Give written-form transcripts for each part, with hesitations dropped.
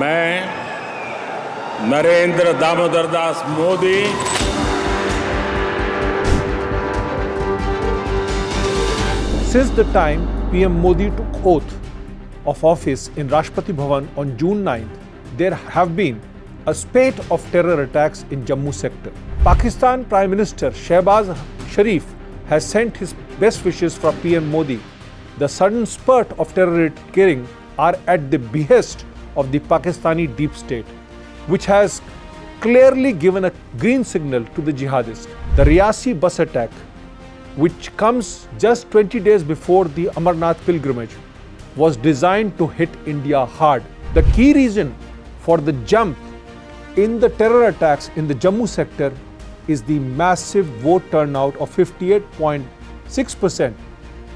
मैं Narendra Damodar Das Modi Since the time PM Modi took oath of office in Rashtrapati Bhavan on June 9th, there have been a spate of terror attacks in Jammu sector. Pakistan Prime Minister Shehbaz Sharif has sent his best wishes for PM Modi. The sudden spurt of terror killing are at the behest of the Pakistani deep state, which has clearly given a green signal to the jihadists. The Reasi bus attack, which comes just 20 days before the Amarnath pilgrimage, was designed to hit India hard. The key reason for the jump in the terror attacks in the Jammu sector is the massive vote turnout of 58.6%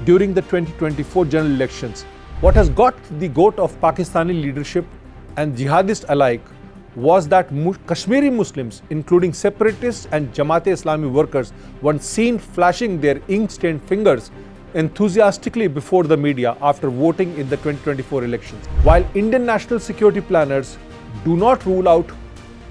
during the 2024 general elections. What has got the goat of Pakistani leadership and jihadists alike was that Kashmiri Muslims, including separatists and Jamaat-e-Islami workers, were seen flashing their ink-stained fingers enthusiastically before the media after voting in the 2024 elections. While Indian national security planners do not rule out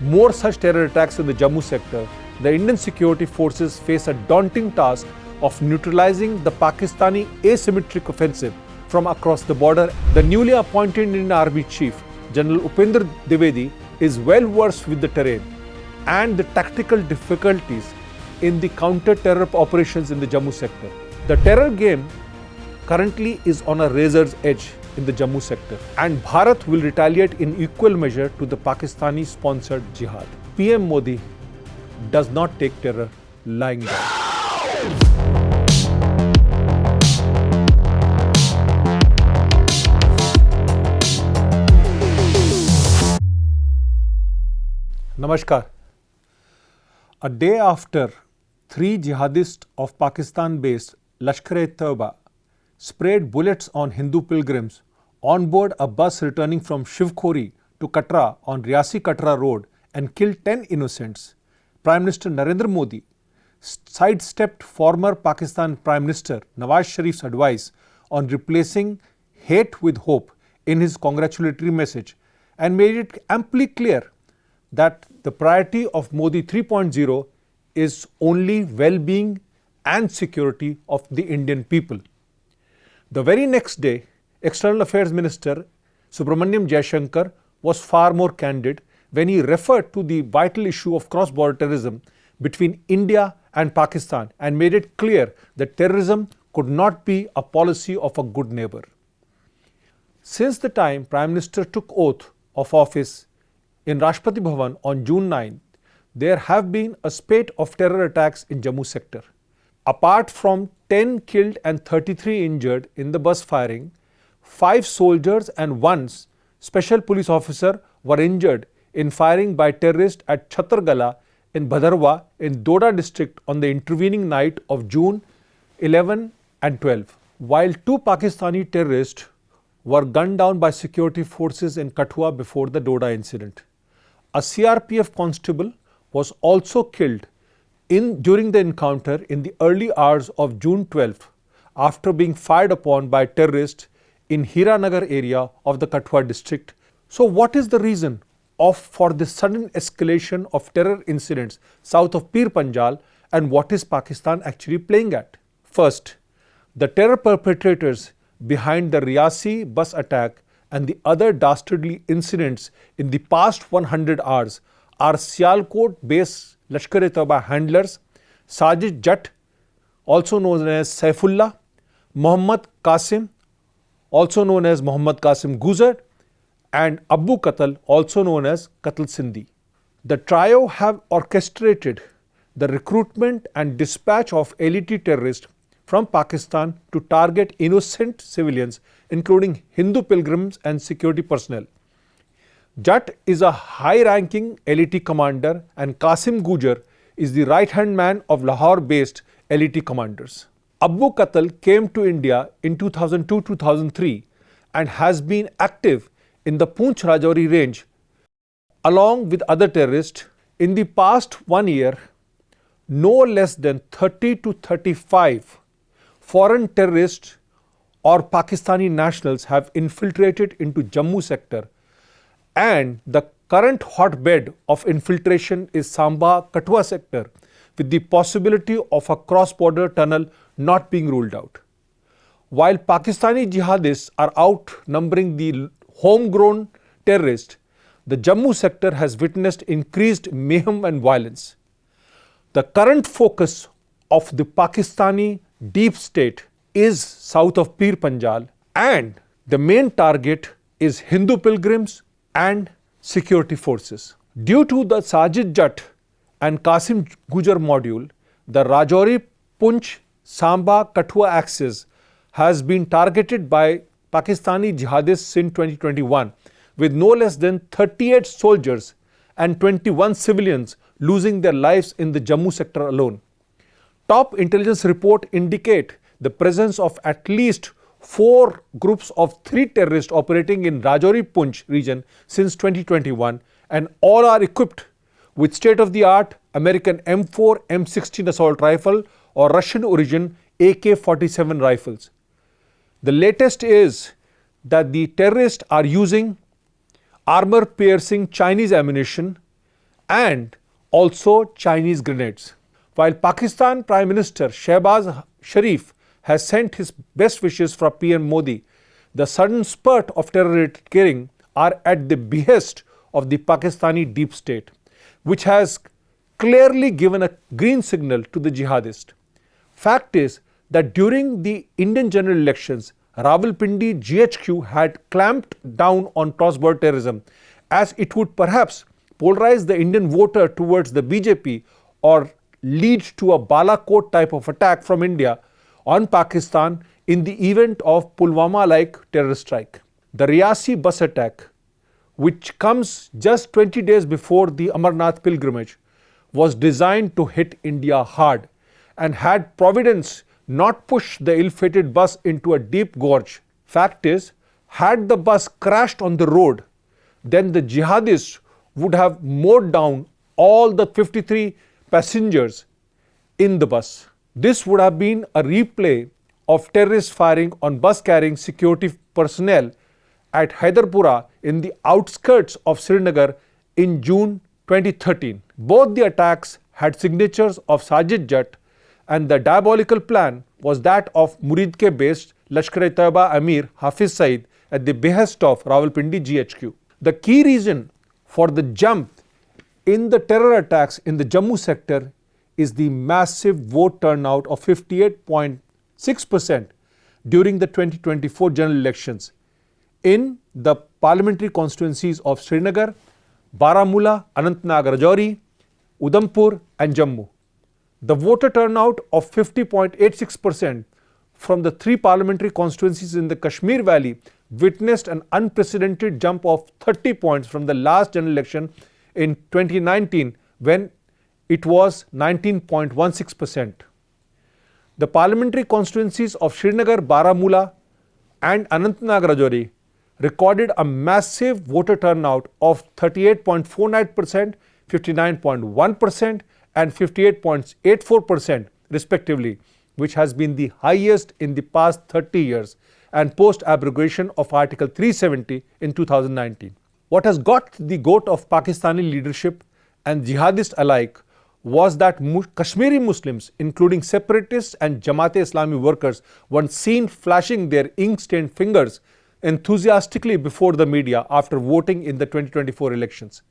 more such terror attacks in the Jammu sector, the Indian security forces face a daunting task of neutralizing the Pakistani asymmetric offensive from across the border. The newly appointed Indian Army Chief, General Upendra Dwivedi, is well versed with the terrain and the tactical difficulties in the counter-terror operations in the Jammu sector. The terror game currently is on a razor's edge in the Jammu sector, and Bharat will retaliate in equal measure to the Pakistani-sponsored jihad. PM Modi does not take terror lying down. Namaskar. A day after 3 jihadists of Pakistan-based Lashkar-e-Tayebba sprayed bullets on Hindu pilgrims on board a bus returning from Shivkhori to Katra on Reasi-Katra road and killed 10 innocents, Prime Minister Narendra Modi sidestepped former Pakistan Prime Minister Nawaz Sharif's advice on replacing hate with hope in his congratulatory message and made it amply clear that the priority of Modi 3.0 is only well-being and security of the Indian people. The very next day, External Affairs Minister Subramaniam Jaishankar was far more candid when he referred to the vital issue of cross-border terrorism between India and Pakistan and made it clear that terrorism could not be a policy of a good neighbor. Since the time Prime Minister took oath of office in Rashtrapati Bhavan on June 9, there have been a spate of terror attacks in Jammu sector. Apart from 10 killed and 33 injured in the bus firing, 5 soldiers and 1 special police officer were injured in firing by terrorists at Chhatargala in Bhadarwa in Doda district on the intervening night of June 11 and 12, while 2 Pakistani terrorists were gunned down by security forces in Kathua before the Doda incident. A CRPF constable was also killed during the encounter in the early hours of June 12th after being fired upon by terrorists in Hiranagar area of the Kathua district. So what is the reason for this sudden escalation of terror incidents south of Pir Panjal, and what is Pakistan actually playing at? First, the terror perpetrators behind the Reasi bus attack and the other dastardly incidents in the past 100 hours are Sialkot-based Lashkar-e-Tayebba handlers Sajid Jatt, also known as Saifullah, Mohammad Qasim, also known as Mohammad Qasim Guzar, and Abu Qatal, also known as Qatal Sindhi. The trio have orchestrated the recruitment and dispatch of elite terrorists from Pakistan to target innocent civilians, including Hindu pilgrims and security personnel. Jatt is a high-ranking elite commander and Qasim Gujar is the right-hand man of Lahore-based elite commanders. Abu Qatal came to India in 2002-2003 and has been active in the Poonch Rajouri range along with other terrorists. In the past 1 year, no less than 30 to 35 foreign terrorists or Pakistani nationals have infiltrated into Jammu sector and the current hotbed of infiltration is Kathua sector, with the possibility of a cross-border tunnel not being ruled out. While Pakistani jihadists are outnumbering the homegrown terrorists, the Jammu sector has witnessed increased mayhem and violence. The current focus of the Pakistani deep state is south of Pir Panjal, and the main target is Hindu pilgrims and security forces. Due to the Sajid Jatt and Qasim Gujar module, the Rajouri, Punch, Samba, Kathua axis has been targeted by Pakistani jihadists since 2021, with no less than 38 soldiers and 21 civilians losing their lives in the Jammu sector alone. Top intelligence reports indicate the presence of at least 4 groups of 3 terrorists operating in Rajouri Punch region since 2021, and all are equipped with state-of-the-art American M4, M16 assault rifle or Russian origin AK-47 rifles. The latest is that the terrorists are using armor-piercing Chinese ammunition and also Chinese grenades. While Pakistan Prime Minister Shehbaz Sharif has sent his best wishes for PM Modi, the sudden spurt of terrorist killing are at the behest of the Pakistani deep state, which has clearly given a green signal to the jihadists. Fact is that during the Indian general elections, Rawalpindi GHQ had clamped down on cross-border terrorism, as it would perhaps polarize the Indian voter towards the BJP or lead to a Balakot type of attack from India on Pakistan in the event of Pulwama-like terrorist strike. The Reasi bus attack, which comes just 20 days before the Amarnath pilgrimage, was designed to hit India hard, and had Providence not pushed the ill-fated bus into a deep gorge. Fact is, had the bus crashed on the road, then the jihadists would have mowed down all the 53 passengers in the bus. This would have been a replay of terrorist firing on bus carrying security personnel at Hyderpura in the outskirts of Srinagar in June 2013. Both the attacks had signatures of Sajid Jatt, and the diabolical plan was that of Muridke-based Lashkar-e-Tayebba Amir Hafiz Saeed at the behest of Rawalpindi GHQ. The key reason for the jump in the terror attacks in the Jammu sector is the massive vote turnout of 58.6% during the 2024 general elections in the parliamentary constituencies of Srinagar, Baramulla, Anantnag Rajouri, Udhampur and Jammu. The voter turnout of 50.86% from the 3 parliamentary constituencies in the Kashmir Valley witnessed an unprecedented jump of 30 points from the last general election in 2019, when it was 19.16%. The parliamentary constituencies of Srinagar, Baramulla and Anantnag Rajouri recorded a massive voter turnout of 38.49%, 59.1% and 58.84% respectively, which has been the highest in the past 30 years and post abrogation of Article 370 in 2019. What has got the goat of Pakistani leadership and jihadists alike was that Kashmiri Muslims, including separatists and Jamaat-e-Islami workers, were seen flashing their ink-stained fingers enthusiastically before the media after voting in the 2024 elections.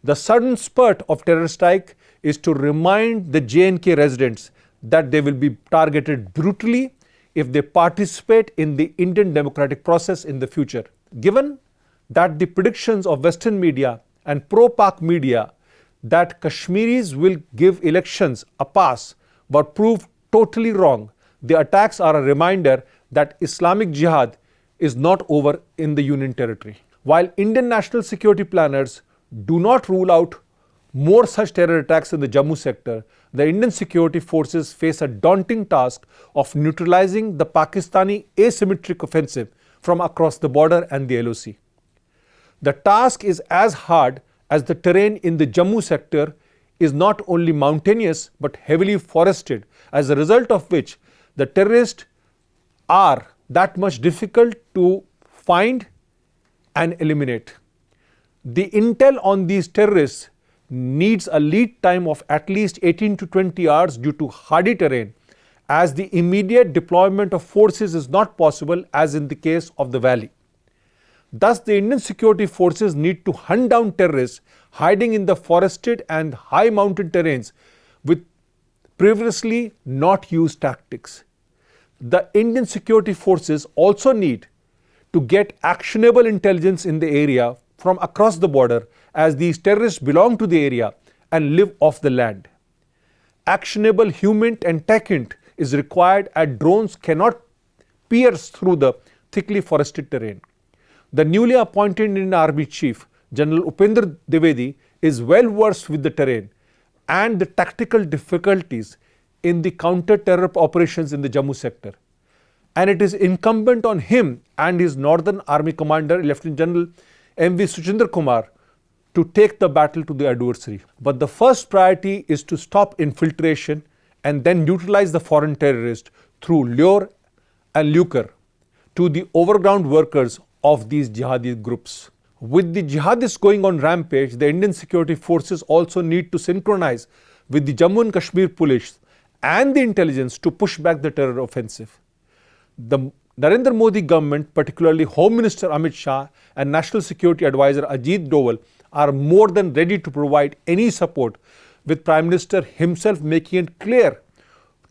The sudden spurt of terror strike is to remind the J&K residents that they will be targeted brutally if they participate in the Indian democratic process in the future. Given that the predictions of Western media and pro-Pak media that Kashmiris will give elections a pass were proved totally wrong, the attacks are a reminder that Islamic Jihad is not over in the Union Territory. While Indian national security planners do not rule out more such terror attacks in the Jammu sector, the Indian security forces face a daunting task of neutralizing the Pakistani asymmetric offensive from across the border and the LOC. The task is as hard as the terrain in the Jammu sector is not only mountainous but heavily forested, as a result of which the terrorists are that much difficult to find and eliminate. The intel on these terrorists needs a lead time of at least 18 to 20 hours due to hardy terrain, as the immediate deployment of forces is not possible as in the case of the valley. Thus, the Indian security forces need to hunt down terrorists hiding in the forested and high mountain terrains with previously not used tactics. The Indian security forces also need to get actionable intelligence in the area from across the border, as these terrorists belong to the area and live off the land. Actionable human and tech int is required, as drones cannot pierce through the thickly forested terrain. The newly appointed Indian Army Chief, General Upendra Dwivedi, is well versed with the terrain and the tactical difficulties in the counter-terror operations in the Jammu sector. And it is incumbent on him and his Northern Army Commander, Lieutenant General M.V. Suchindra Kumar, to take the battle to the adversary. But the first priority is to stop infiltration and then neutralize the foreign terrorists through lure and lucre to the overground workers of these jihadi groups. With the jihadists going on rampage, the Indian security forces also need to synchronize with the Jammu and Kashmir police and the intelligence to push back the terror offensive. The Narendra Modi government, particularly Home Minister Amit Shah and National Security Advisor Ajit Doval, are more than ready to provide any support, with Prime Minister himself making it clear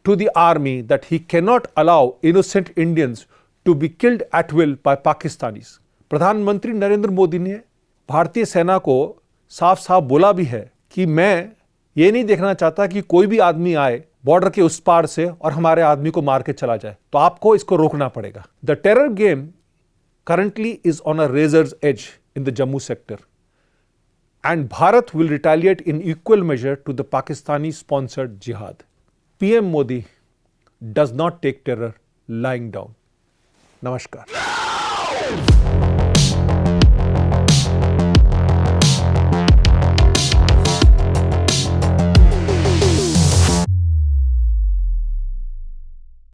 to the army that he cannot allow innocent Indians to be killed at will by Pakistanis. प्रधानमंत्री नरेंद्र मोदी ने भारतीय सेना को साफ साफ बोला भी है कि मैं ये नहीं देखना चाहता कि कोई भी आदमी आए बॉर्डर के उस पार से और हमारे आदमी को मार के चला जाए, तो आपको इसको रोकना पड़ेगा. The terror game currently is on a razor's edge in the Jammu sector, and Bharat will retaliate in equal measure to the Pakistani sponsored jihad. PM Modi does not take terror lying down. Namaskar.